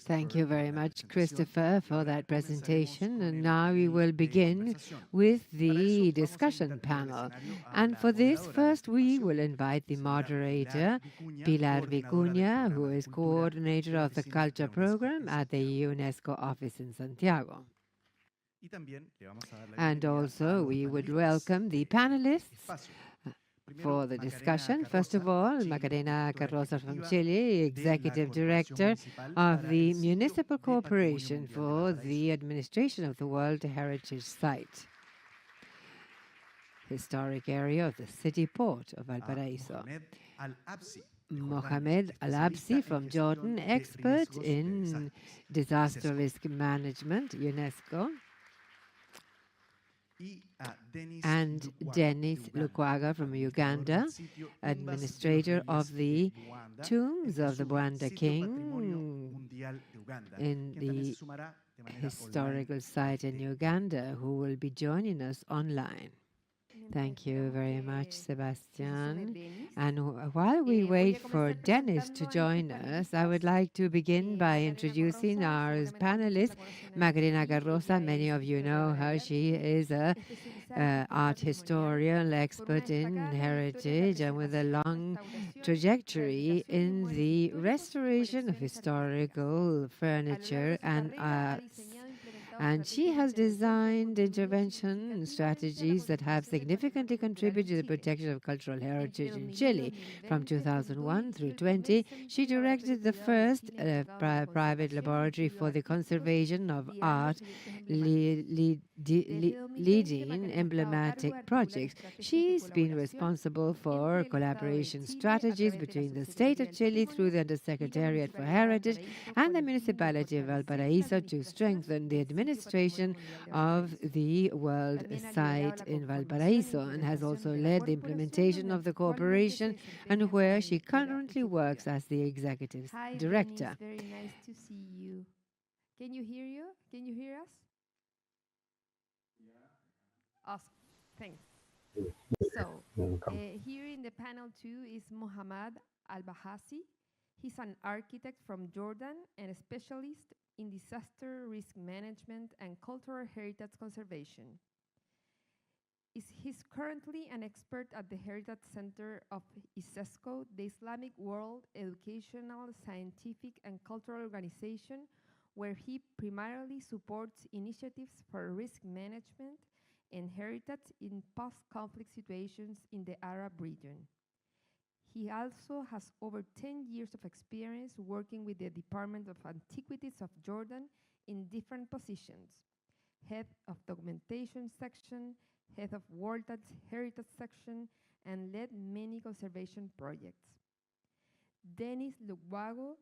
Thank you very much, Christopher, for that presentation. And now we will begin with the discussion panel. And for this, first we will invite the moderator, Pilar Vicuña, who is coordinator of the Culture Program at the UNESCO office in Santiago. And also, we would welcome the panelists for the discussion. First of all, Macarena Carroza from Chile, Executive Director of the Municipal Corporation for the Administration of the World Heritage Site, historic area of the city port of Valparaíso. Mohamed Al-Absi from Jordan, expert in disaster risk management, UNESCO. And Denis Lukwago from Uganda, administrator of the tombs of the Bwanda King in the historical site in Uganda, who will be joining us online. Thank you very much, Sebastian. And while we wait for Dennis to join us, I would like to begin by introducing our panelist, Macarena Carroza. Many of you know her. She is a art historian, expert in heritage, and with a long trajectory in the restoration of historical furniture and arts. And she has designed intervention strategies that have significantly contributed to the protection of cultural heritage in Chile. From 2001 through 20, she directed the first private laboratory for the conservation of art, leading emblematic projects. She's been responsible for collaboration strategies between the state of Chile through the Undersecretariat for Heritage and the municipality of Valparaíso to strengthen the administration of the World Site in Valparaíso, and has also led the implementation of the cooperation, and where she currently works as the executive director. Dennis, very nice to see you. Can you hear you? Can you hear us? Yeah. Awesome. Thanks. So, here in the panel too is Mohamed Al-Bahasi. He's an architect from Jordan and a specialist in disaster risk management and cultural heritage conservation. He's currently an expert at the Heritage Center of ISESCO, the Islamic World Educational, Scientific, and Cultural Organization, where he primarily supports initiatives for risk management and heritage in post-conflict situations in the Arab region. He also has over 10 years of experience working with the Department of Antiquities of Jordan in different positions: head of documentation section, head of World Heritage section, and led many conservation projects. Denis Lukwago,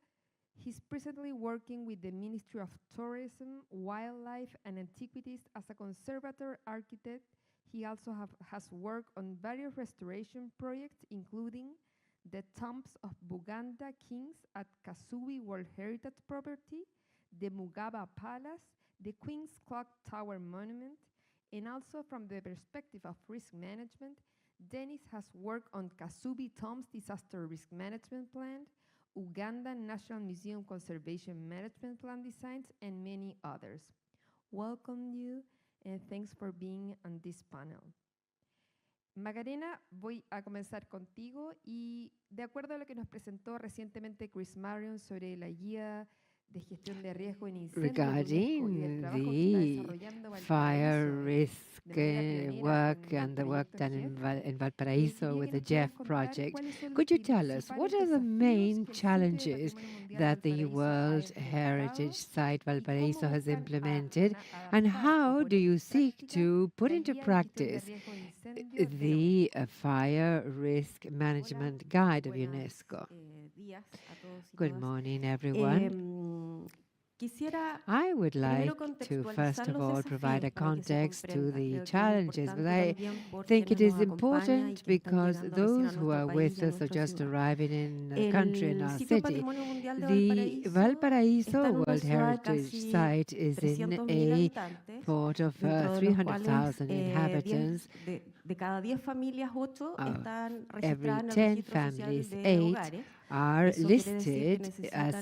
he's presently working with the Ministry of Tourism, Wildlife, and Antiquities as a conservator architect. He also has worked on various restoration projects, including the tombs of Buganda kings at Kasubi World Heritage Property, the Mugaba Palace, the Queen's Clock Tower Monument, and also from the perspective of risk management, Denis has worked on Kasubi Tombs Disaster Risk Management Plan, Uganda National Museum Conservation Management Plan designs, and many others. Welcome you, and thanks for being on this panel. Macarena, voy a comenzar contigo y de acuerdo a lo que nos presentó recientemente Chris Marion sobre la guía de gestión de riesgo en incendios regarding the fire risk work and the work done in Valparaíso with the JEF project, could you tell us what are the main challenges that the World Heritage Site Valparaíso has implemented, and how do you seek to put into practice the Fire Risk Management Guide of UNESCO? Good morning, everyone. I would like to, first of all, provide a context to the challenges, but I think it is important because those who are with us are just arriving in the country, in our city. The Valparaíso World Heritage Site is in a port of 300,000 inhabitants. Every 10 families, 8 are listed as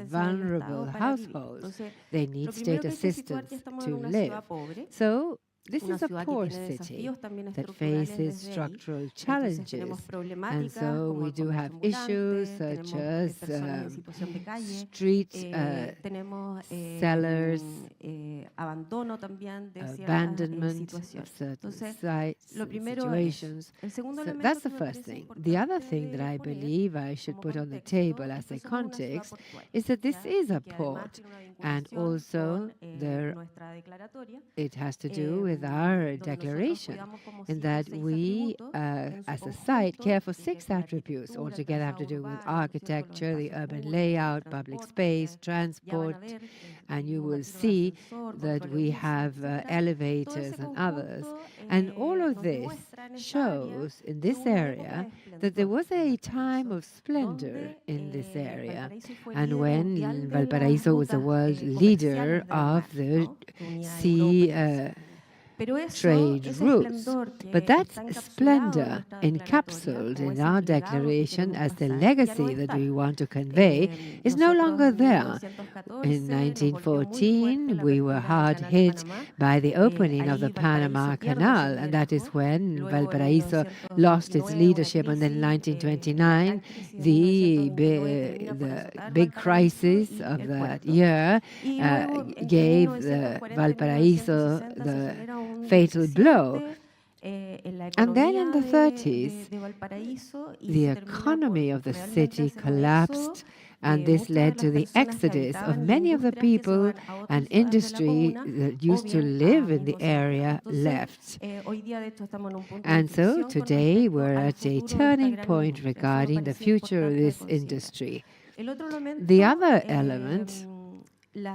vulnerable households. They need state assistance to live. So this is a poor city that faces structural challenges, and so we do have issues such as street sellers, abandonment of certain sites and situations. So that's the first thing. The other thing that I believe I should put on the table as a context is that this is a port, and also it has to do with our declaration, in that we, as a site, care for 6 attributes altogether have to do with architecture, the urban layout, public space, transport, and you will see that we have elevators and others. And all of this shows in this area that there was a time of splendor in this area, and when Valparaíso was a world leader of the sea trade routes. But that splendor encapsulated in our declaration as the legacy that we want to convey is no longer there. In 1914, we were hard hit by the opening of the Panama Canal, and that is when Valparaíso lost its leadership. And then in 1929, the big crisis of that year gave Valparaíso the fatal blow. And then in the 30s, the economy of the city collapsed, and this led to the exodus of many of the people and industry that used to live in the area left. And so today we're at a turning point regarding the future of this industry. The other element the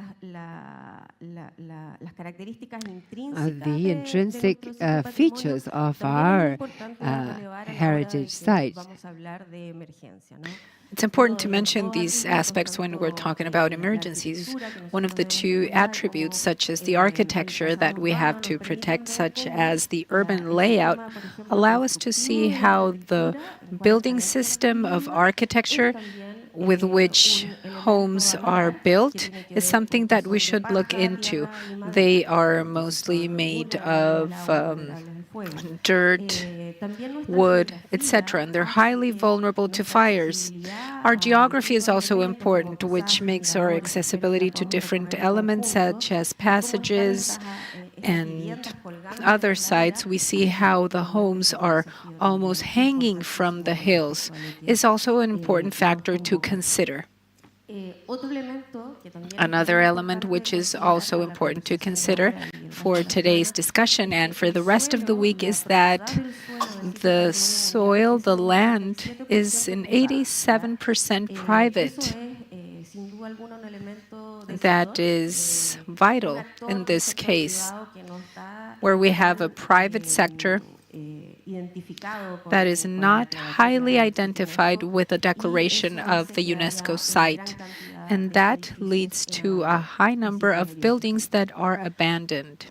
intrinsic features of our heritage site. It's important to mention these aspects when we're talking about emergencies. One of the 2 attributes, such as the architecture that we have to protect, such as the urban layout, allow us to see how the building system of architecture with which homes are built is something that we should look into. They are mostly made of dirt, wood, etc., and they're highly vulnerable to fires. Our geography is also important, which makes our accessibility to different elements, such as passages and other sites. We see how the homes are almost hanging from the hills, is also an important factor to consider. Another element which is also important to consider for today's discussion and for the rest of the week is that the soil, the land, is in 87% private. That is vital in this case, where we have a private sector that is not highly identified with a declaration of the UNESCO site. And that leads to a high number of buildings that are abandoned.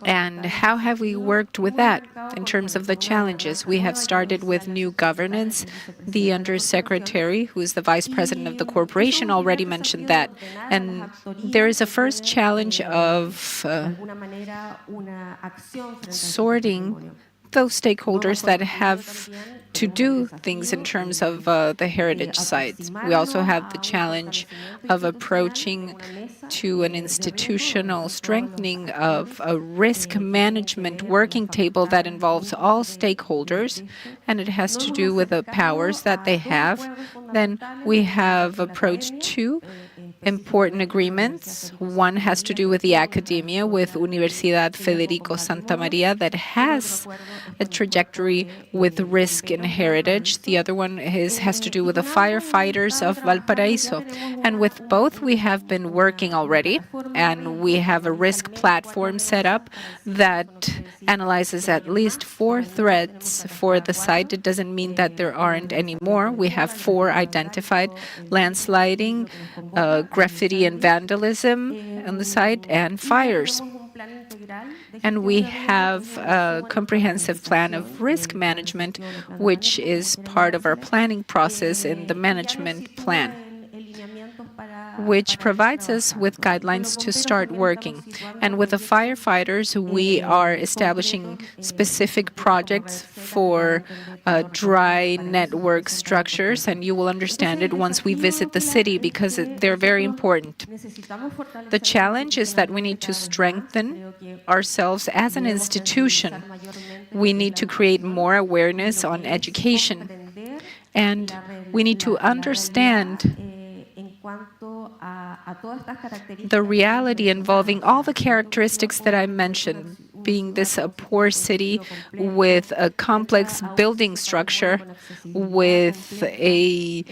And how have we worked with that in terms of the challenges? We have started with new governance. The undersecretary, who is the vice president of the corporation, already mentioned that. And there is a first challenge of sorting those stakeholders that have to do things in terms of the heritage sites. We also have the challenge of approaching to an institutional strengthening of a risk management working table that involves all stakeholders, and it has to do with the powers that they have. Then we have approached 2 important agreements. One has to do with the academia, with Universidad Federico Santa Maria, that has a trajectory with risk and heritage. The other one has to do with the firefighters of Valparaíso. And with both, we have been working already, and we have a risk platform set up that analyzes at least 4 threats for the site. It doesn't mean that there aren't any more. We have 4 identified: landsliding, graffiti and vandalism on the site, and fires. And we have a comprehensive plan of risk management, which is part of our planning process in the management plan, which provides us with guidelines to start working. And with the firefighters, we are establishing specific projects for dry network structures, and you will understand it once we visit the city because they're very important. The challenge is that we need to strengthen ourselves as an institution. We need to create more awareness on education, and we need to understand the reality involving all the characteristics that I mentioned, being this a poor city with a complex building structure, with a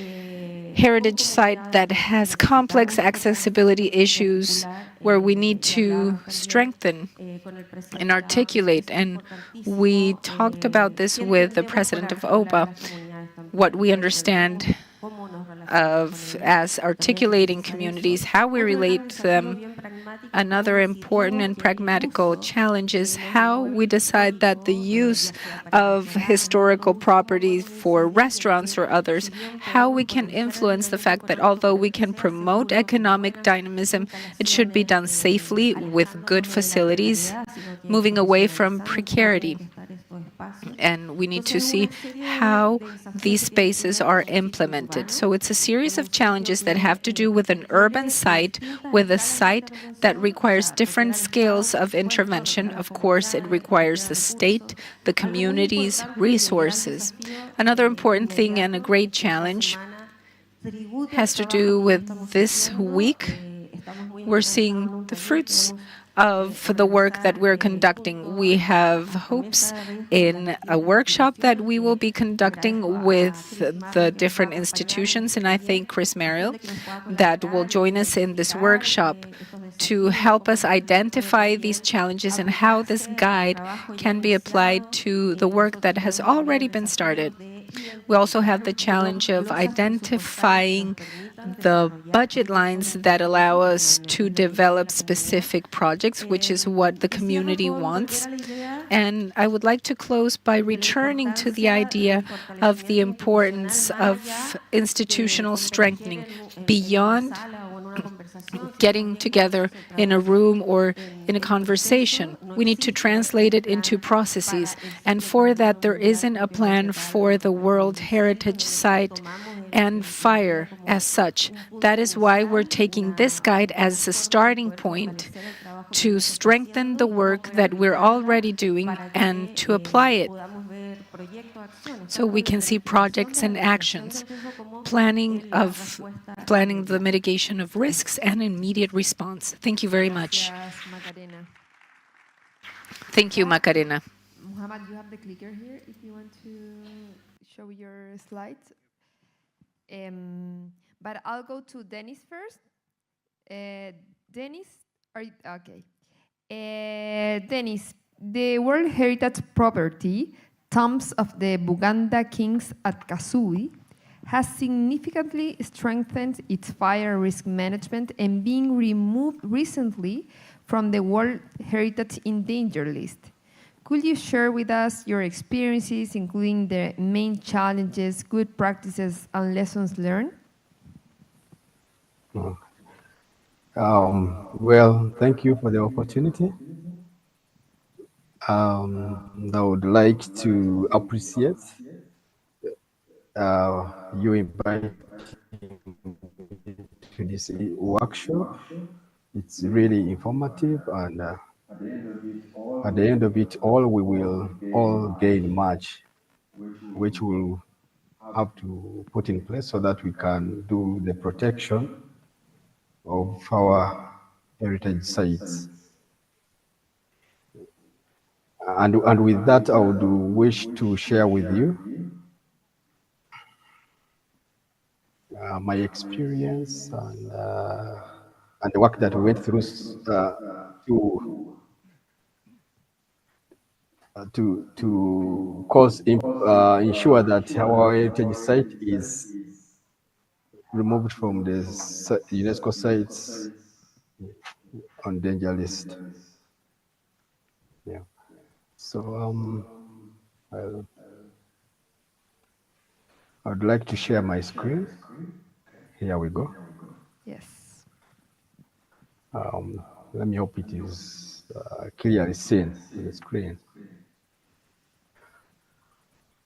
heritage site that has complex accessibility issues, where we need to strengthen and articulate. And we talked about this with the president of OPA, what we understand as articulating communities, how we relate to them. Another important and pragmatical challenge is how we decide that the use of historical properties for restaurants or others, how we can influence the fact that although we can promote economic dynamism, it should be done safely with good facilities, moving away from precarity. And we need to see how these spaces are implemented. So it's a series of challenges that have to do with an urban site, with a site that requires different scales of intervention. Of course, it requires the state, the communities, resources. Another important thing and a great challenge has to do with this week. We're seeing the fruits of the work that we're conducting. We have hopes in a workshop that we will be conducting with the different institutions, and I thank Chris Merrill that will join us in this workshop to help us identify these challenges and how this guide can be applied to the work that has already been started. We also have the challenge of identifying the budget lines that allow us to develop specific projects, which is what the community wants. And I would like to close by returning to the idea of the importance of institutional strengthening beyond getting together in a room or in a conversation. We need to translate it into processes. And for that, there isn't a plan for the World Heritage Site and fire as such. That is why we're taking this guide as a starting point to strengthen the work that we're already doing and to apply it, so we can see projects and actions, planning the mitigation of risks and immediate response. Thank you very much. Thank you, Macarena. Muhammad, you have the clicker here if you want to show your slides. But I'll go to Dennis first. Dennis, are you, okay. Dennis, the World Heritage Property, Tombs of the Buganda Kings at Kasui, has significantly strengthened its fire risk management and being removed recently from the World Heritage in Danger list. Could you share with us your experiences, including the main challenges, good practices, and lessons learned? Well, thank you for the opportunity. I would like to appreciate you inviting to this workshop. It's really informative, and at the end of it all, we will all gain much, which we'll have to put in place so that we can do the protection of our heritage sites. And with that, I would wish to share with you my experience and the work that we went through to ensure that our heritage site is removed from the UNESCO sites on danger list. Yeah. So I'll, I'd like to share my screen. Here we go. Yes. Um, Let me hope it is clearly seen on the screen.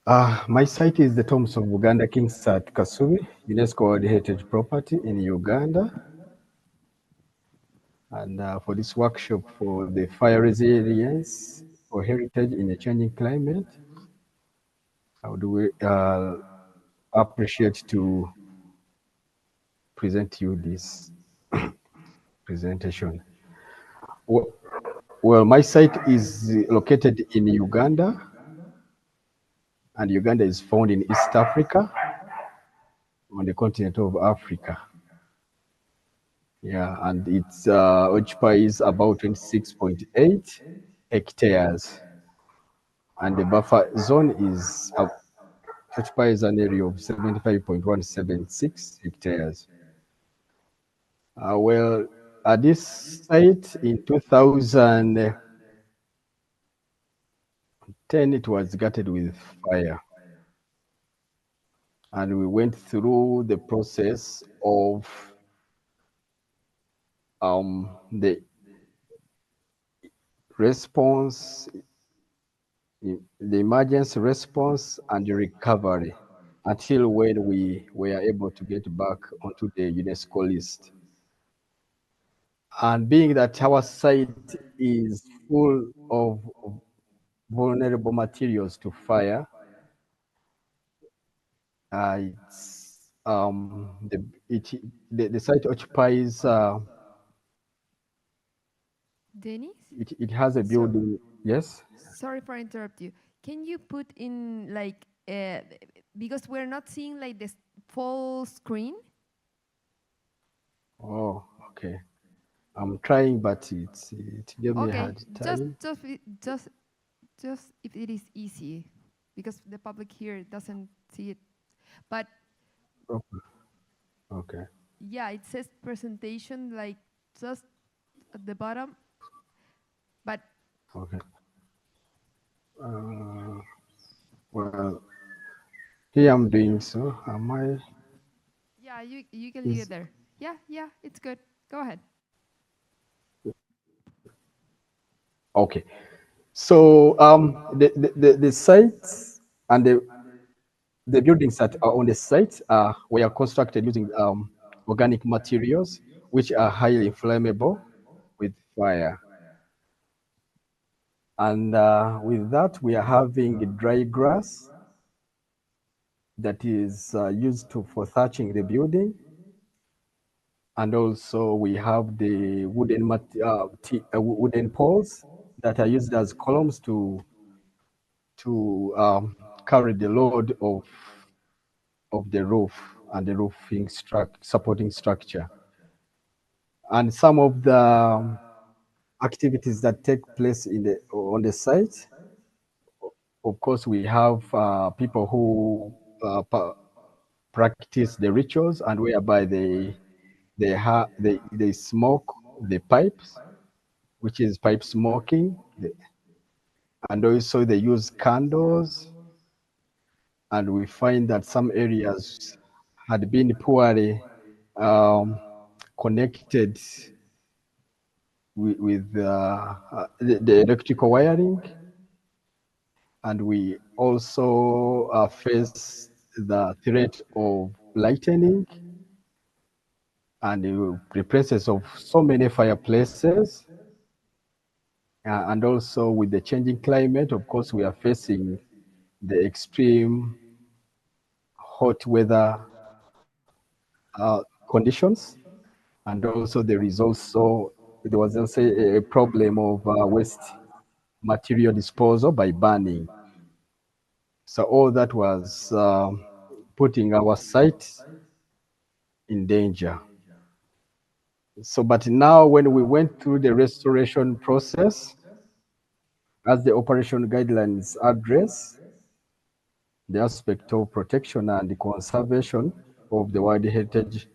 My site is the Tombs of Uganda Kings at Kasubi, UNESCO World Heritage Property in Uganda. And for this workshop for the fire resilience for heritage in a changing climate, I would appreciate to present you this presentation. Well, my site is located in Uganda, and Uganda is found in East Africa, on the continent of Africa. Yeah, and it occupies about 26.8 hectares, and the buffer zone is occupies an area of 75.176 hectares. Well, at this site in 2010, it was gutted with fire. And we went through the process of the response, the emergency response and the recovery until when we were able to get back onto the UNESCO list. And being that our site is full of vulnerable materials to fire, it's the site occupies Dennis? it has a So, building. Yes. sorry for interrupt you. Can you put in like because we're not seeing like this full screen? Oh, okay. I'm trying, but it gave me a Okay, hard time. just if it is easy, because the public here doesn't see it. But Okay. Okay. yeah, it says presentation like just at the bottom. But Okay. Uh, well, here I'm doing so. Am I? yeah, you can leave it Is there. Yeah, it's good. Go ahead. okay. So the sites and the buildings that are on the site were constructed using organic materials, which are highly flammable with fire. And with that, we are having dry grass that is used for thatching the building. And also we have the wooden poles that are used as columns to carry the load of the roof and the roofing supporting structure. And some of the activities that take place on the site, of course, we have people who practice the rituals and whereby they smoke the pipes, which is pipe smoking, and also they use candles. And we find that some areas had been poorly um, connected with the electrical wiring, and we also face the threat of lightning and the presence of so many fireplaces. And also with the changing climate, of course, we are facing the extreme hot weather conditions. And also there was also a problem of waste material disposal by burning. So all that was putting our site in danger. So, but now when we went through the restoration process, as the operation guidelines address the aspect of protection and the conservation of the World Heritage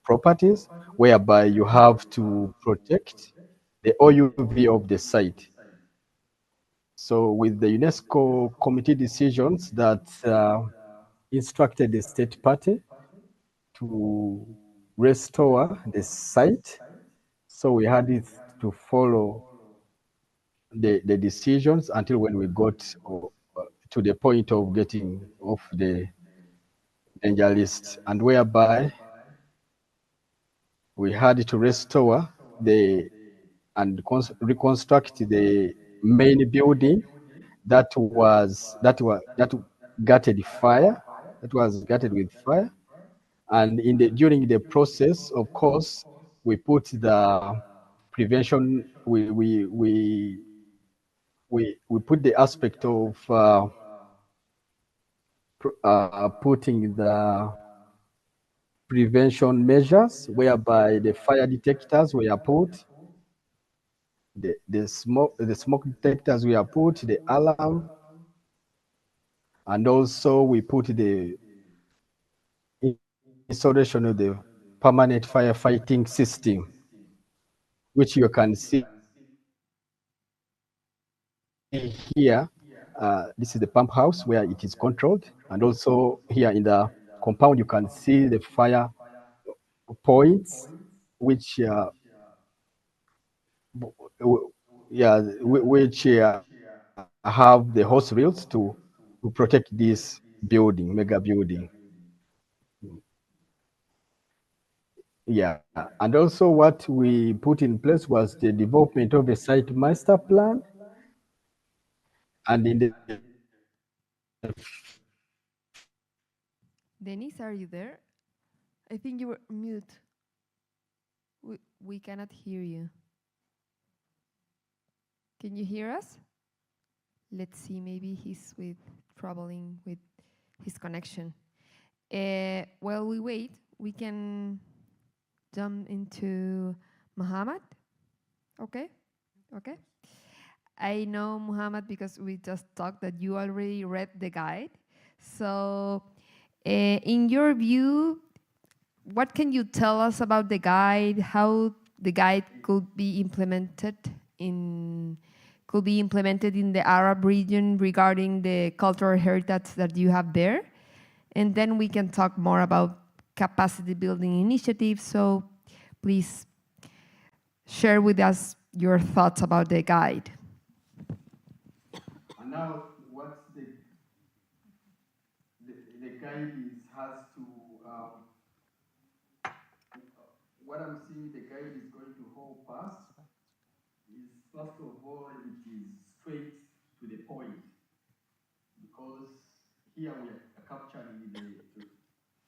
properties, whereby you have to protect the OUV of the site. So with the UNESCO committee decisions that instructed the state party to restore the site, so we had it to follow the decisions until when we got to the point of getting off the danger list, and whereby we had to restore the and reconstruct the main building that gutted fire, that was gutted with fire. And during the process, of course, we put the prevention. We put the aspect of putting the prevention measures, whereby the fire detectors were put, the smoke detectors were put, the alarm, and also we put the installation of the permanent firefighting system, which you can see here. This is the pump house where it is controlled, and also here in the compound you can see the fire points, which which have the hose reels to protect this building, mega building. Yeah, and also what we put in place was the development of a site master plan, and in the Dennis, are you there? I think you were mute. We cannot hear you. Can you hear us? Let's see, maybe he's troubling with his connection. While we wait, we can jump into Muhammad. Okay? Okay. I know, Muhammad, because we just talked that you already read the guide. So, in your view, what can you tell us about the guide? How the guide could be implemented in the Arab region regarding the cultural heritage that you have there? And then we can talk more about capacity building initiatives. So please share with us your thoughts about the guide. And now, what the guide has to, what I'm seeing the guide is going to help us is, first of all, it is straight to the point, because here we are capturing the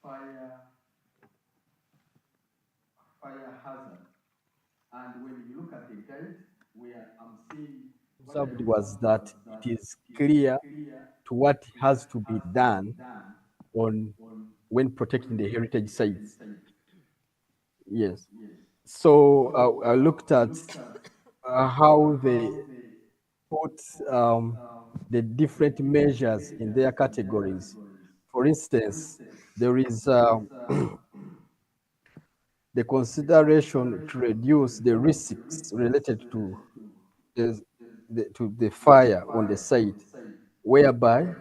fire hazard. And when you look at the guide, where I'm seeing observed was that it is clear to what has to be done on when protecting the heritage sites. Yes. So I looked at how they put the different measures in their categories. For instance, there is the consideration to reduce the risks related to the fire on the site, whereby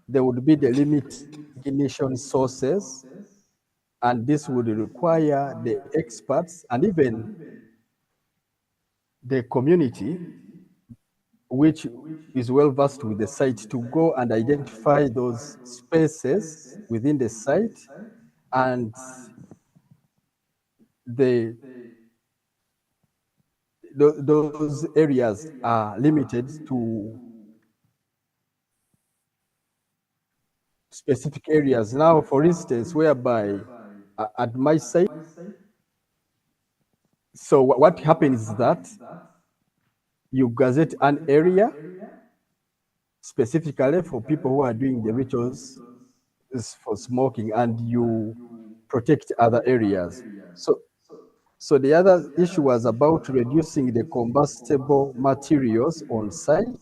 there would be the limit ignition sources, and this would require the experts and even the community, which is well versed with the site, to go and identify those spaces within the site, and those areas are limited to specific areas. Now, for instance, whereby at my site, so what happens is that you gazette an area specifically for people who are doing the rituals for smoking, and you protect other areas. So the other issue was about reducing the combustible materials on site,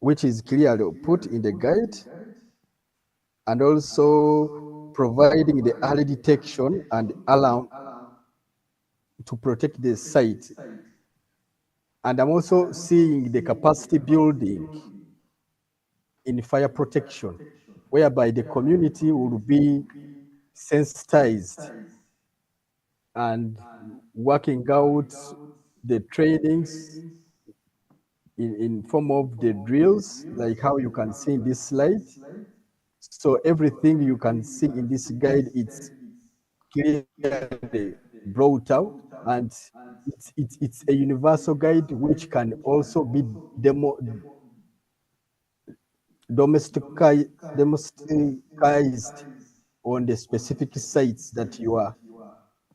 which is clearly put in the guide, and also providing the early detection and alarm to protect the site. And I'm also seeing the capacity building in fire protection, whereby the community will be sensitized and working out the trainings in form of the drills, like how you can see in this slide. So everything you can see in this guide, it's clearly brought out, and it's a universal guide which can also be domesticized on the specific sites that you are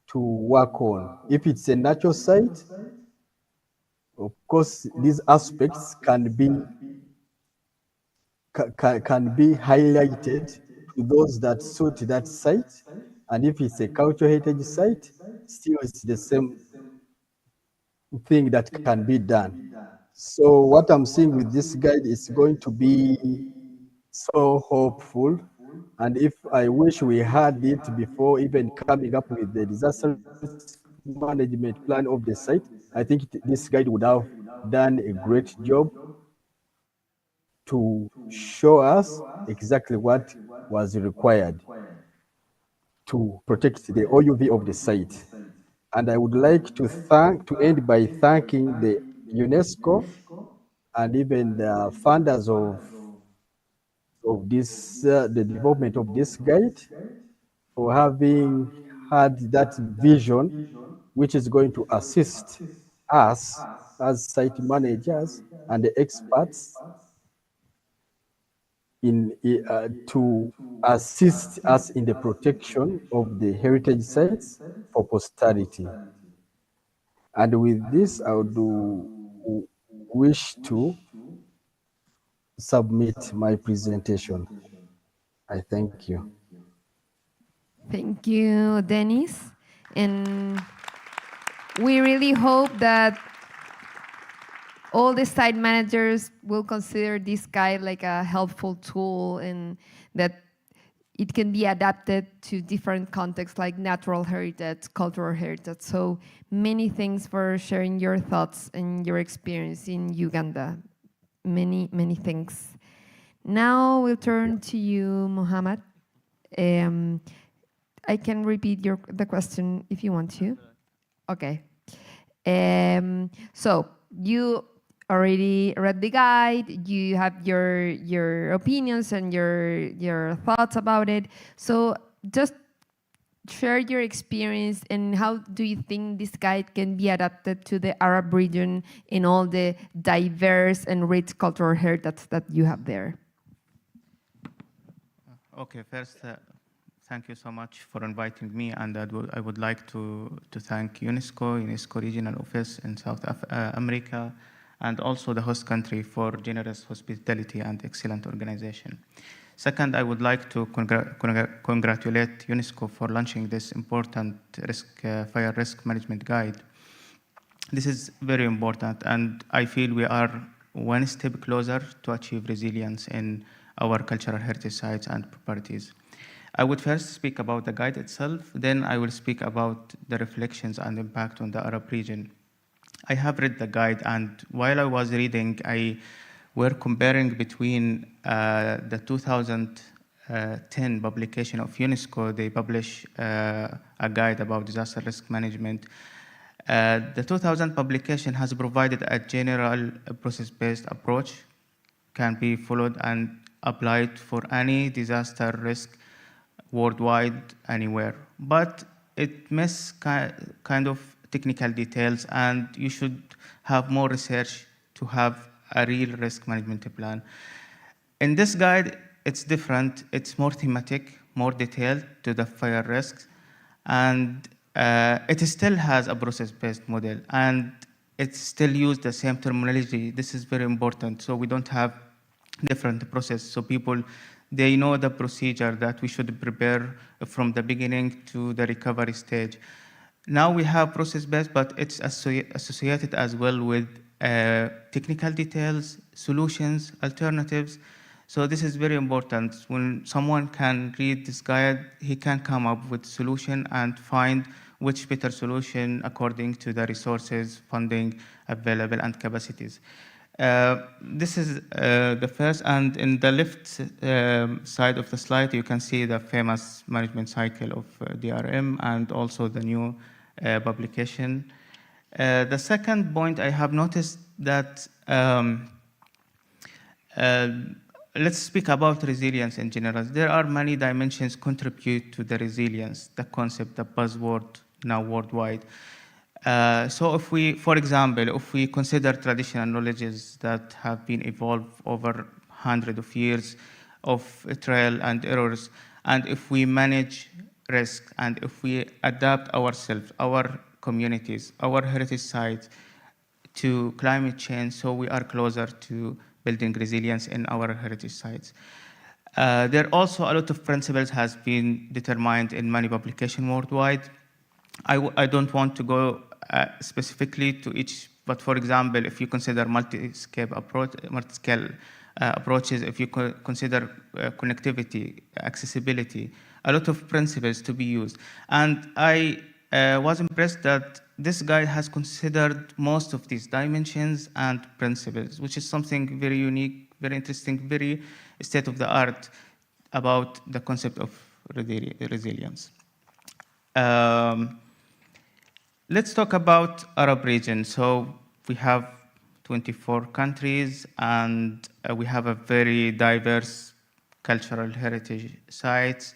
to work on. If it's a natural site, of course, these aspects can be highlighted to those that suit that site. And if it's a cultural heritage site, still it's the same thing that can be done. So what I'm seeing with this guide is going to be so hopeful. And if I wish we had it before even coming up with the disaster management plan of the site, I think this guide would have done a great job to show us exactly what was required to protect the OUV of the site. And I would like to end by thanking the UNESCO and even the funders of this the development of this guide for having had that vision, which is going to assist us as site managers and the experts to assist us in the protection of the heritage sites for posterity. And with this, I would wish to submit my presentation. I thank you. Thank you, Dennis. And we really hope that all the site managers will consider this guide like a helpful tool and that it can be adapted to different contexts like natural heritage, cultural heritage. So many thanks for sharing your thoughts and your experience in Uganda. Many, many thanks. Now we'll turn to you, Mohammed. I can repeat the question if you want to. Okay. So you already read the guide, you have your opinions and your thoughts about it. So just share your experience and how do you think this guide can be adapted to the Arab region in all the diverse and rich cultural heritage that you have there? Okay, first, thank you so much for inviting me, and I would like to thank UNESCO Regional Office in South America, and also the host country for generous hospitality and excellent organization. Second, I would like to congratulate UNESCO for launching this important fire risk management guide. This is very important, and I feel we are one step closer to achieve resilience in our cultural heritage sites and properties. I would first speak about the guide itself, then I will speak about the reflections and impact on the Arab region. I have read the guide, and while I was reading, I were comparing between the 2010 publication of UNESCO. They publish a guide about disaster risk management. The 2000 publication has provided a general process-based approach can be followed and applied for any disaster risk worldwide, anywhere. But it misses kind of technical details, and you should have more research to have a real risk management plan. In this guide, it's different. It's more thematic, more detailed to the fire risks, and it still has a process-based model, and it still uses the same terminology. This is very important, so we don't have different process. So people, they know the procedure that we should prepare from the beginning to the recovery stage. Now we have process-based, but it's associated as well with technical details, solutions, alternatives. So this is very important. When someone can read this guide, he can come up with solution and find which better solution according to the resources, funding available, and capacities. This is the first, and in the left side of the slide, you can see the famous management cycle of DRM and also the new publication. The second point, I have noticed that let's speak about resilience in general. There are many dimensions contribute to the resilience, the concept, the buzzword now worldwide. So if we, for example, if we consider traditional knowledges that have been evolved over hundreds of years of trial and errors, and if we manage risk, and if we adapt ourselves, our communities, our heritage sites to climate change, so we are closer to building resilience in our heritage sites. There are also a lot of principles has been determined in many publications worldwide. I don't want to go specifically to each, but for example, if you consider multi-scale approaches, if you consider connectivity, accessibility, a lot of principles to be used. And I was impressed that this guide has considered most of these dimensions and principles, which is something very unique, very interesting, very state-of-the-art about the concept of resilience. Let's talk about Arab region. So we have 24 countries, and we have a very diverse cultural heritage sites.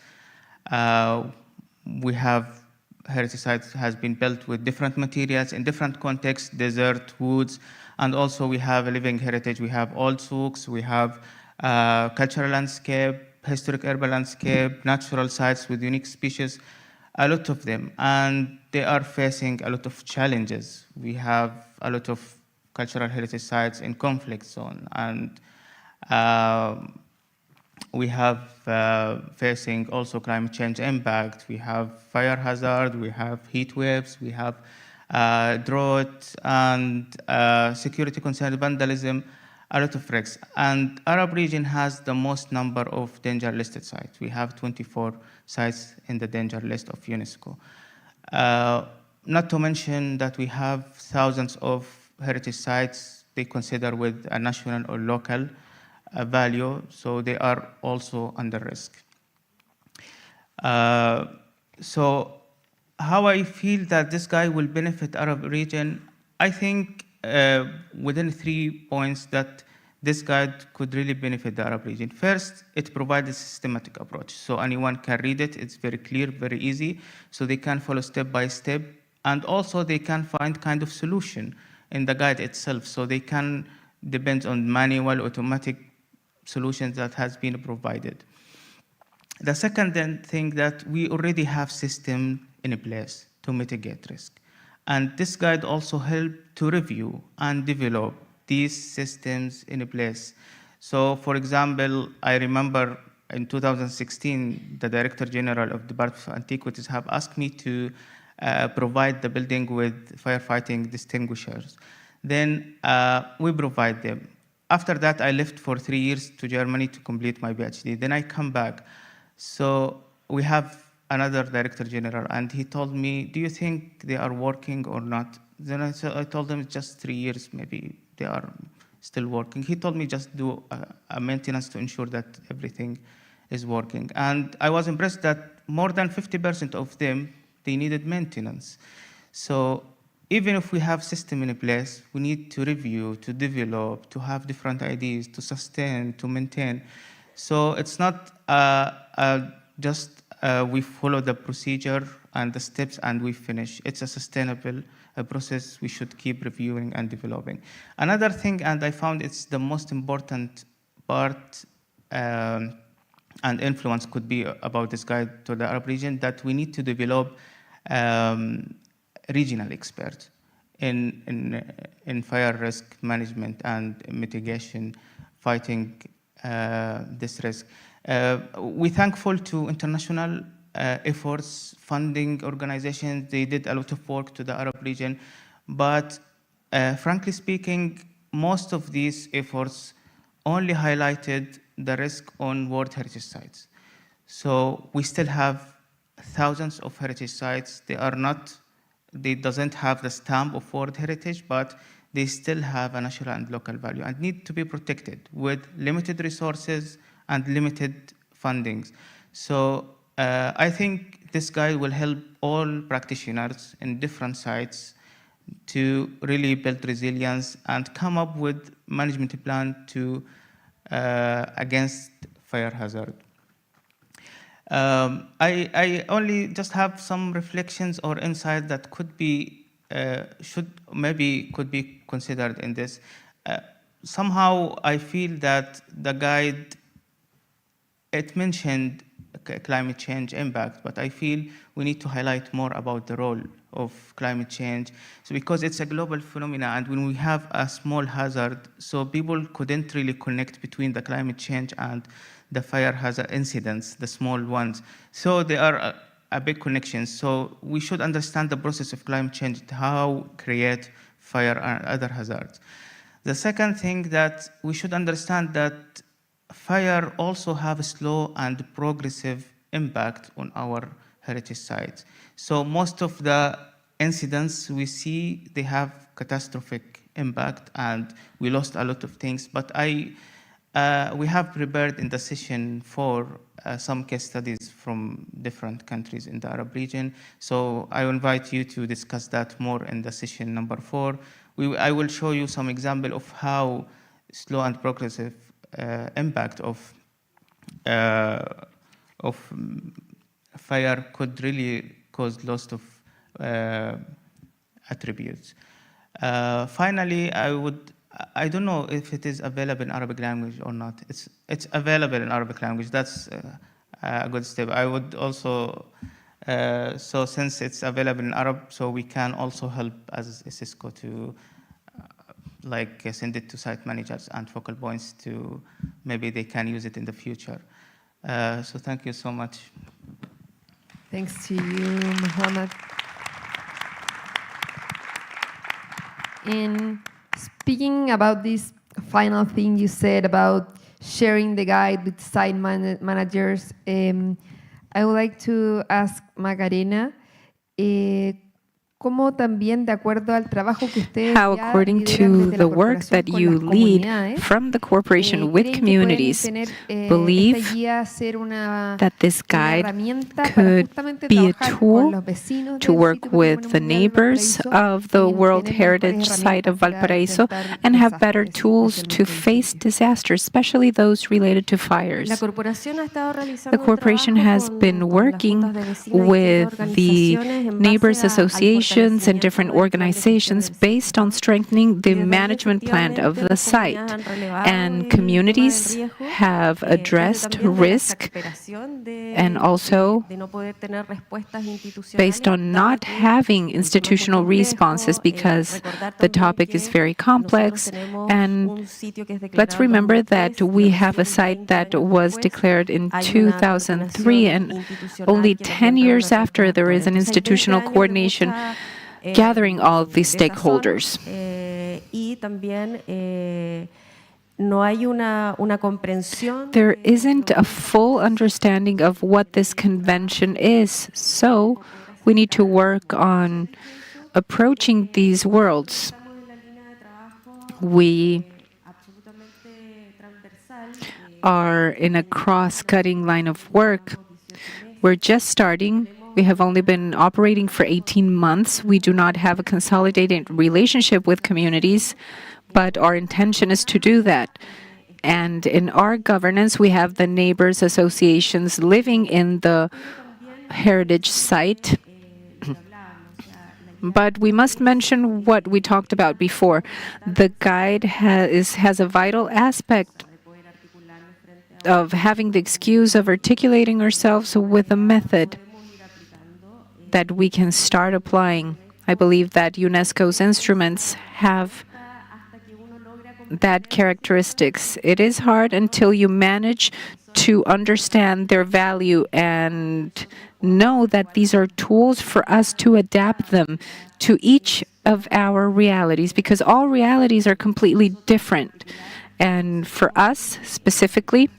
We have heritage sites has been built with different materials in different contexts, desert, woods, and also we have a living heritage. We have old souks, we have cultural landscape, historic urban landscape, natural sites with unique species, a lot of them, and they are facing a lot of challenges. We have a lot of cultural heritage sites in conflict zone, and we have facing also climate change impact. We have fire hazard, we have heat waves, we have drought, and security concern, vandalism, a lot of risks. And Arab region has the most number of danger listed sites. We have 24 sites in the danger list of UNESCO. Not to mention that we have thousands of heritage sites they consider with a national or local value, so they are also under risk. So how I feel that this guide will benefit Arab region, I think within 3 points that this guide could really benefit the Arab region. First, it provides a systematic approach, so anyone can read it. It's very clear, very easy, so they can follow step by step, and also they can find kind of solution in the guide itself, so they can depend on manual, automatic solutions that has been provided. The second thing that we already have system in place to mitigate risk. And this guide also helped to review and develop these systems in place. So for example, I remember in 2016, the Director General of the Department of Antiquities have asked me to provide the building with firefighting distinguishers. Then we provide them. After that, I left for 3 years to Germany to complete my PhD. Then I come back. So we have another Director General, and he told me, do you think they are working or not? Then I told him just 3 years, maybe they are still working. He told me just do a maintenance to ensure that everything is working. And I was impressed that more than 50% of them, they needed maintenance. So even if we have system in place, we need to review, to develop, to have different ideas, to sustain, to maintain. So it's not just we follow the procedure and the steps and we finish. It's a sustainable process we should keep reviewing and developing. Another thing, and I found it's the most important part and influence could be about this guide to the Arab region, that we need to develop regional experts in fire risk management and mitigation, fighting this risk. We're thankful to international efforts, funding organizations. They did a lot of work to the Arab region, but frankly speaking, most of these efforts only highlighted the risk on World Heritage Sites. So we still have thousands of heritage sites. They doesn't have the stamp of World Heritage, but they still have a national and local value and need to be protected with limited resources and limited fundings. So I think this guide will help all practitioners in different sites to really build resilience and come up with management plan to against fire hazard. I only just have some reflections or insights that could be could be considered in this. Somehow I feel that the guide, it mentioned climate change impact, but I feel we need to highlight more about the role of climate change. So because it's a global phenomenon, and when we have a small hazard, so people couldn't really connect between the climate change and the fire hazard incidents, the small ones. So they are a big connection. So we should understand the process of climate change, how create fire and other hazards. The second thing that we should understand that fire also have a slow and progressive impact on our heritage sites. So most of the incidents we see, they have catastrophic impact, and we lost a lot of things. But we have prepared in the session for some case studies from different countries in the Arab region. So I invite you to discuss that more in the session number 4. I will show you some example of how slow and progressive impact of fire could really cause loss of attributes. Finally, I don't know if it is available in Arabic language or not. It's available in Arabic language. That's a good step. I would also, so since it's available in Arab, so we can also help as Cisco to send it to site managers and focal points to maybe they can use it in the future. So thank you so much. Thanks to you, Muhammad. And speaking about this final thing you said about sharing the guide with site managers, I would like to ask Macarena, ¿cómo también de acuerdo al trabajo que ustedes how, ya according lideran to desde la the work corporación that con you las lead comunidades, from the corporation with creen que communities, pueden tener, believe esta guía ser una that this una guide herramienta para could justamente be a trabajar con tool los vecinos to del work Sitio with Patrimonio the Mundial neighbors Valparaíso of the en World tener Heritage mejores Site of herramientas para Valparaíso enfrentar and have better desastres, tools to especialmente face incendios. disasters, especially those related to La fires. corporación ha estado realizando The corporation has been working with the neighbors associations and different organizations based on strengthening the management plan of the site. And communities have addressed risk and also based on not having institutional responses because the topic is very complex. And let's remember that we have a site that was declared in 2003, and only 10 years after there is an institutional coordination gathering all of these stakeholders. There isn't a full understanding of what this convention is, so we need to work on approaching these worlds. We are in a cross-cutting line of work. We're just starting. We have only been operating for 18 months. We do not have a consolidated relationship with communities, but our intention is to do that. And in our governance, we have the neighbors associations living in the heritage site. But we must mention what we talked about before. The guide has a vital aspect of having the excuse of articulating ourselves with a method that we can start applying. I believe that UNESCO's instruments have that characteristics. It is hard until you manage to understand their value and know that these are tools for us to adapt them to each of our realities, because all realities are completely different. And for us specifically,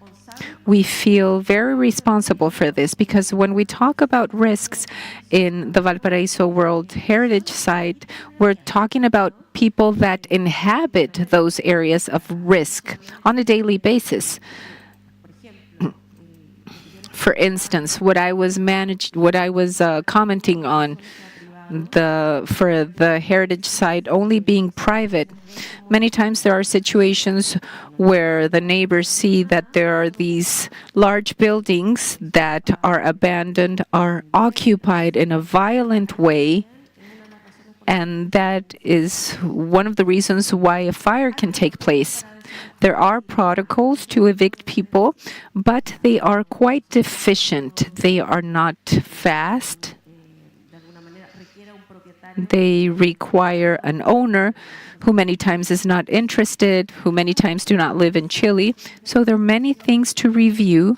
we feel very responsible for this, because when we talk about risks in the Valparaiso World Heritage Site, we're talking about people that inhabit those areas of risk on a daily basis. For instance, what I was commenting on for the heritage site only being private. Many times there are situations where the neighbors see that there are these large buildings that are abandoned, are occupied in a violent way, and that is one of the reasons why a fire can take place. There are protocols to evict people, but they are quite deficient. They are not fast. They require an owner who many times is not interested, who many times do not live in Chile. So there are many things to review,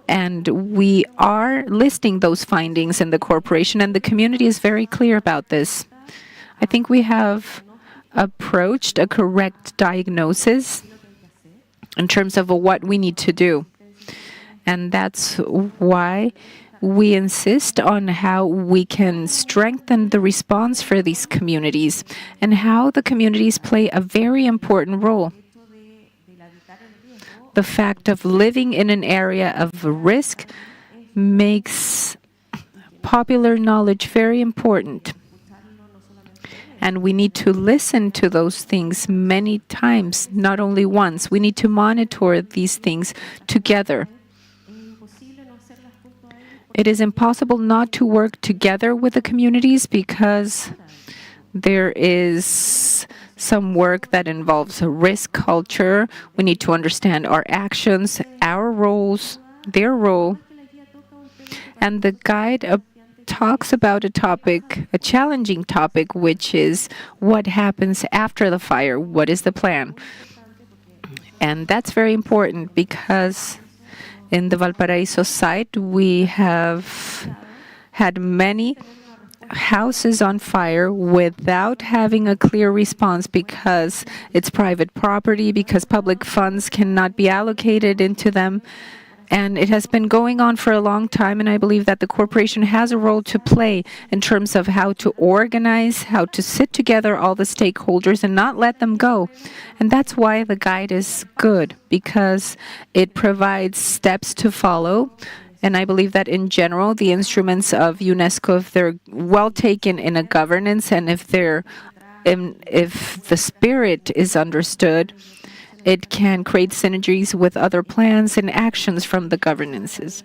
and we are listing those findings in the corporation, and the community is very clear about this. I think we have approached a correct diagnosis in terms of what we need to do. And that's why we insist on how we can strengthen the response for these communities and how the communities play a very important role. The fact of living in an area of risk makes popular knowledge very important. And we need to listen to those things many times, not only once. We need to monitor these things together. It is impossible not to work together with the communities because there is some work that involves a risk culture. We need to understand our actions, our roles, their role. And the guide talks about a challenging topic, which is what happens after the fire. What is the plan? And that's very important because in the Valparaiso site, we have had many houses on fire without having a clear response because it's private property, because public funds cannot be allocated into them. And it has been going on for a long time, and I believe that the corporation has a role to play in terms of how to organize, how to sit together all the stakeholders and not let them go. And that's why the guide is good, because it provides steps to follow. And I believe that in general, the instruments of UNESCO, if they're well taken in a governance and if the spirit is understood, it can create synergies with other plans and actions from the governances.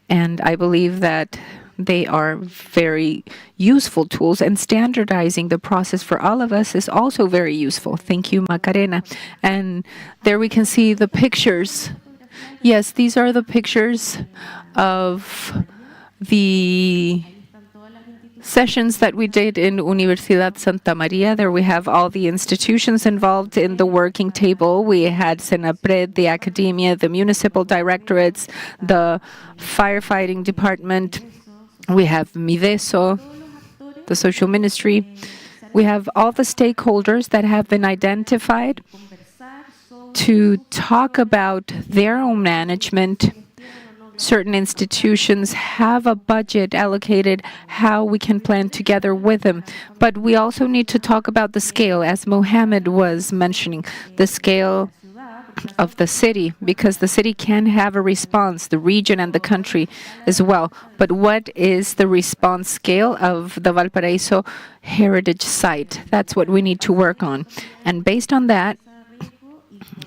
And I believe that they are very useful tools, and standardizing the process for all of us is also very useful. Thank you, Macarena. And there we can see the pictures. Yes, these are the pictures of the sessions that we did in Universidad Santa Maria. There we have all the institutions involved in the working table. We had Senapred, the academia, the municipal directorates, the firefighting department. We have Mideso, the social ministry. We have all the stakeholders that have been identified to talk about their own management. Certain institutions have a budget allocated, how we can plan together with them. But we also need to talk about the scale, as Mohammed was mentioning, the scale of the city, because the city can have a response, the region and the country as well. But what is the response scale of the Valparaiso Heritage Site? That's what we need to work on. And based on that,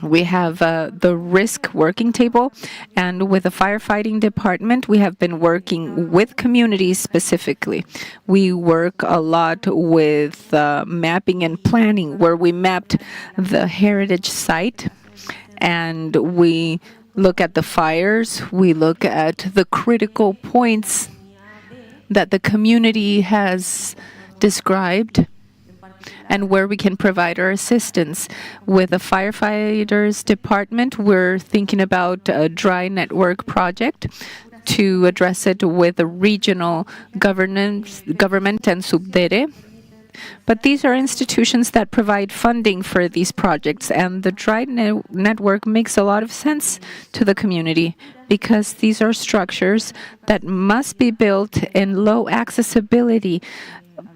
we have the risk working table, and with the firefighting department, we have been working with communities specifically. We work a lot with mapping and planning, where we mapped the heritage site, and we look at the fires, we look at the critical points that the community has described, and where we can provide our assistance. With the firefighters department, we're thinking about a dry network project to address it with the regional government and Subdere. But these are institutions that provide funding for these projects, and the DRIDE network makes a lot of sense to the community because these are structures that must be built in low accessibility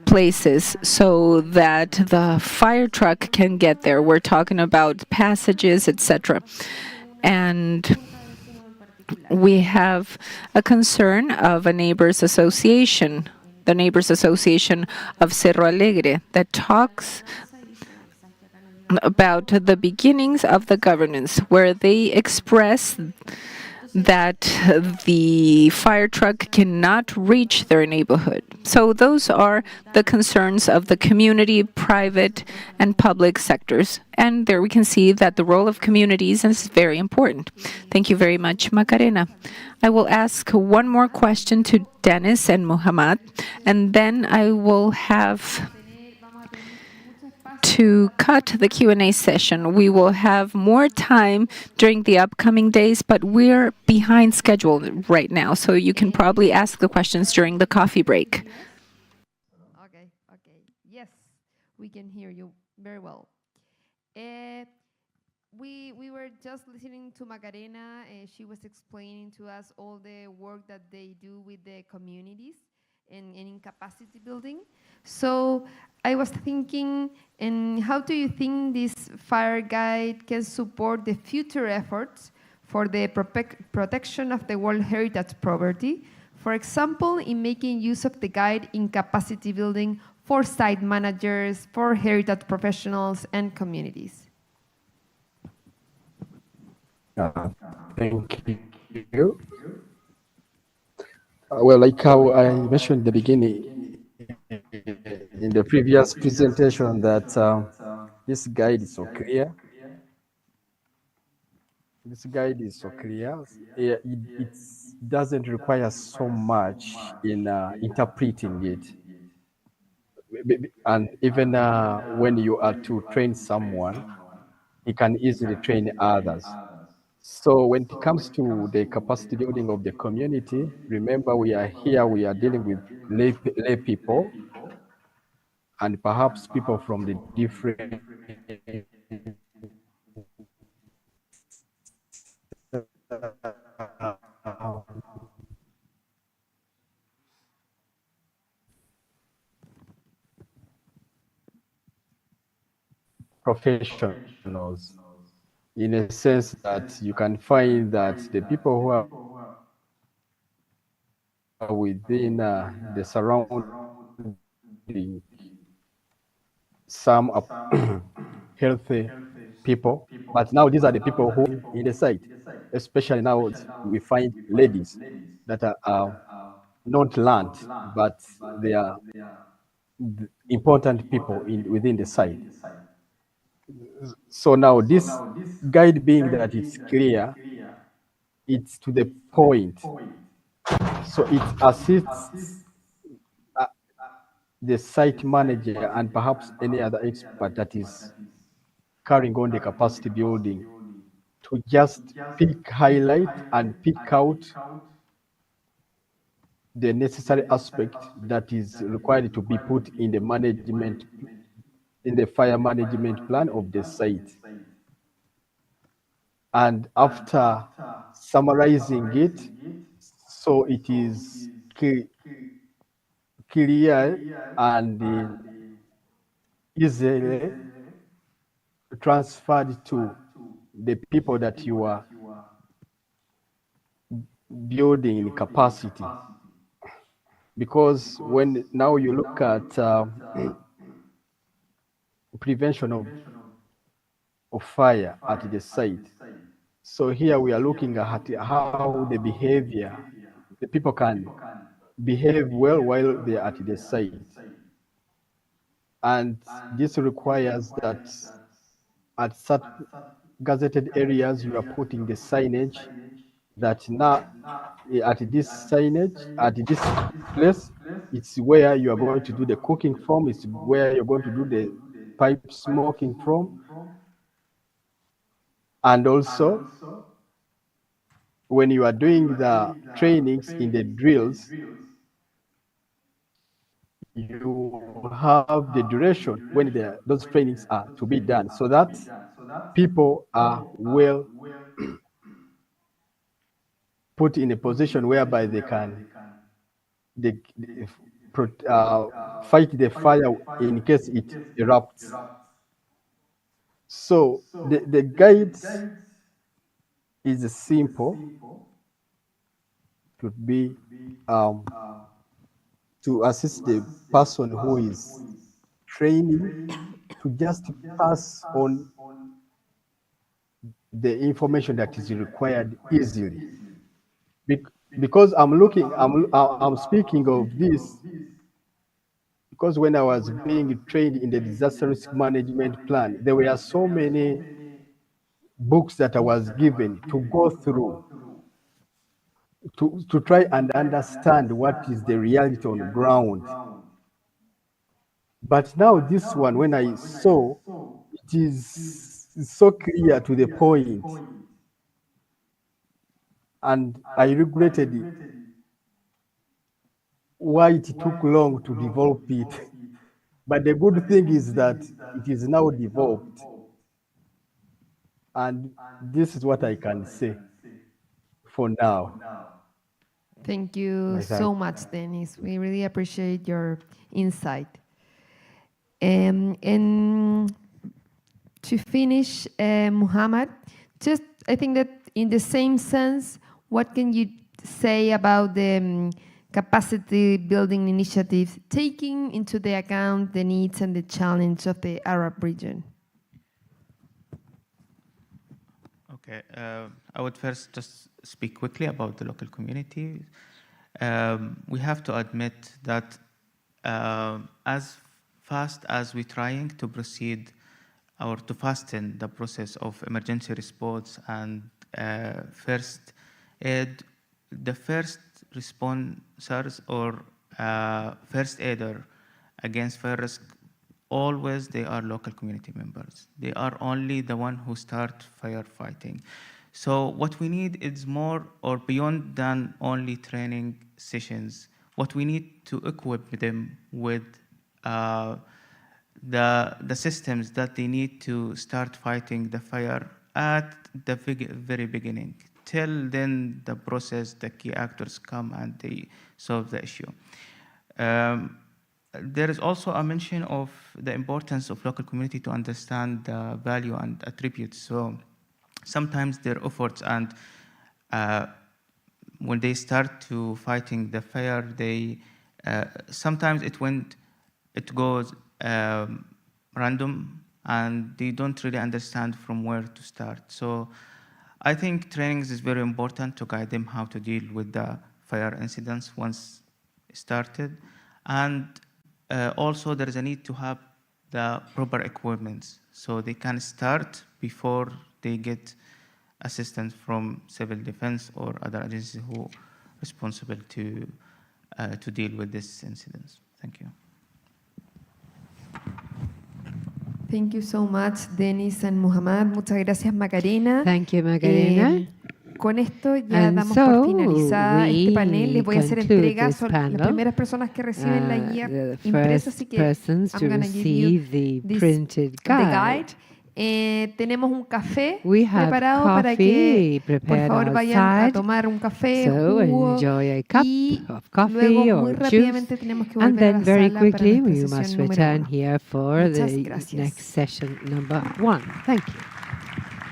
places so that the fire truck can get there. We're talking about passages, etc. And we have a concern of a neighbors association, the Neighbors Association of Cerro Alegre, that talks about the beginnings of the governance, where they express that the fire truck cannot reach their neighborhood. So those are the concerns of the community, private, and public sectors. And there we can see that the role of communities is very important. Thank you very much, Macarena. I will ask one more question to Dennis and Muhammad, and then I will have to cut the Q&A session. We will have more time during the upcoming days, but we're behind schedule right now, so you can probably ask the questions during the coffee break. Okay. Yes, we can hear you very well. We were just listening to Macarena. She was explaining to us all the work that they do with the communities and in capacity building. So I was thinking, and how do you think this fire guide can support the future efforts for the protection of the World Heritage property? For example, in making use of the guide in capacity building for site managers, for heritage professionals, and communities. Thank you. Well, like how I mentioned in the beginning, in the previous presentation, that this guide is so clear. This guide is so clear. It doesn't require so much in interpreting it. And even when you are to train someone, he can easily train others. So when it comes to the capacity building of the community, remember we are here, we are dealing with lay people and perhaps people from the different professionals, in a sense that you can find that the people who are within the surrounding, some are healthy people, but now these are the people who in the site, especially now we find ladies that are not learned, but they are important people within the site. So now this guide, being that it's clear, it's to the point, so it assists the site manager and perhaps any other expert that is carrying on the capacity building to just highlight and pick out the necessary aspect that is required to be put in the management, in the fire management plan of the site. And after summarizing it, so it is clear and easily transferred to the people that you are building in capacity. Because when now you look at prevention of fire at the site, so here we are looking at how the behavior, the people can behave well while they are at the site. And this requires that at certain gazetted areas you are putting the signage that now at this signage, at this place, it's where you are going to do the cooking from, it's where you're going to do the pipe smoking from. And also, when you are doing the trainings in the drills, you have the duration when those trainings are to be done, so that people are well put in a position whereby they fight the fire in case it erupts. So the guide is simple to be to assist the person who is training to just pass on the information that is required easily. Because I'm speaking of this because when I was being trained in the disaster risk management plan, there were so many books that I was given to go through to try and understand what is the reality on the ground. But now this one, when I saw, it is so clear to the point, and I regretted it, why it took long to develop it. But the good thing is that it is now developed, and this is what I can say for now. Thank you so much, Dennis. We really appreciate your insight. And to finish, Muhammad, just I think that in the same sense, what can you say about the capacity building initiatives, taking into the account the needs and the challenge of the Arab region? Okay, I would first just speak quickly about the local community. We have to admit that as fast as we're trying to proceed or to fasten the process of emergency response and first aid, the first responders or first aider against fire risk, always they are local community members. They are only the one who start firefighting. So what we need is more or beyond than only training sessions. What we need to equip them with the systems that they need to start fighting the fire at the very beginning. Till then, the process, the key actors come and they solve the issue. There is also a mention of the importance of local community to understand the value and attributes. So sometimes their efforts and when they start to fighting the fire, they sometimes it goes random and they don't really understand from where to start. So I think trainings is very important to guide them how to deal with the fire incidents once started. And also there is a need to have the proper equipment so they can start before they get assistance from civil defense or other agencies who are responsible to deal with these incidents. Thank you. Thank you so much, Dennis and Muhammad. Muchas gracias, Macarena. Thank you, Macarena. Con esto ya And damos por so finalizada este panel. Les voy a hacer conclude entrega. this Son las panel. primeras personas que reciben la guía The impresa, first así que persons to I'm gonna give you receive the this- printed the guide. Tenemos un café We have preparado para que, coffee por prepared favor, vayan a outside, tomar un café, so jugo, enjoy a cup y of coffee luego muy or juice, rápidamente tenemos que and volver a then la very sala para quickly nuestra we must sesión número return 1. here for Muchas the gracias. next session number 1. Thank you.